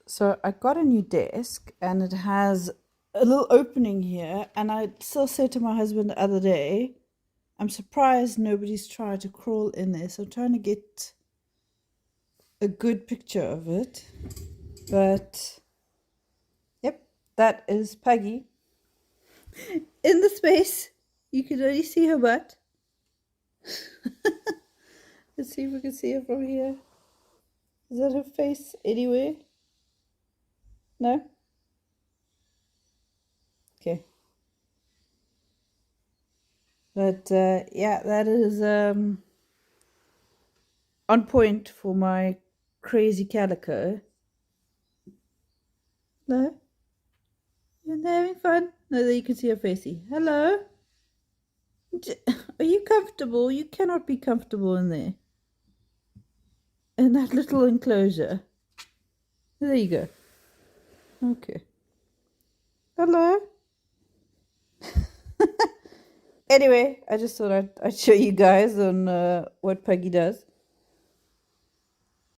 So I got a new desk and it has a little opening here. And I still said to my husband the other day, I'm surprised nobody's tried to crawl in there. So I'm trying to get a good picture of it. But yep, that is Peggy. In the space, you can only see her butt. Let's see if we can see her from here. Is that her face anywhere? No? Okay. But yeah, that is on point for my crazy calico. No? You're having fun? No, there you can see her facey. Hello? Are you comfortable? You cannot be comfortable in there. In that little enclosure. There you go. Okay. Hello? Anyway, I just thought I'd show you guys on what Peggy does.